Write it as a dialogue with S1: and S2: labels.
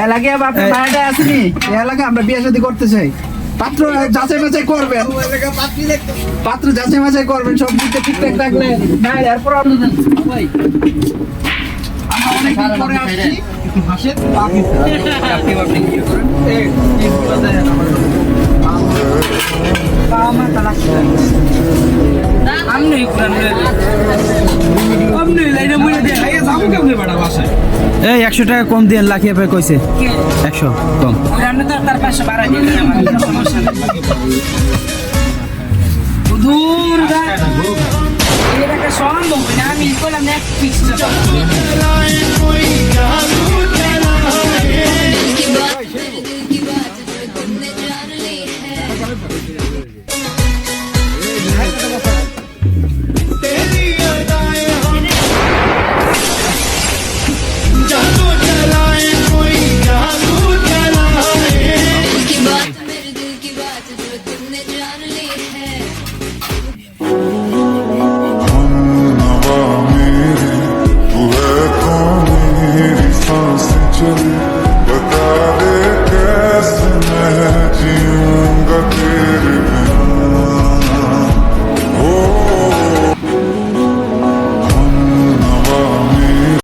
S1: এলাকায় আপনার ভাইটা আসেনি এলাকায় আমরা বিয়ে শাদী করতে চাই পাত্র যাচাই বাছাই করবেন পাত্র যাচাই বাছাই করবেন সব দিকে ঠিকঠাক থাকলে না এরপর আমরা অনেকদিন পরে আসছি একটু হাসেন আপনি কি করেন
S2: এই 100 টাকা কম দিয়ে লাখিয়া ভাই কইছে 100 কম
S1: তার পাশে বাড়াই দিন দূর এটা সম্ভব না আমি বললাম এক ফিক্স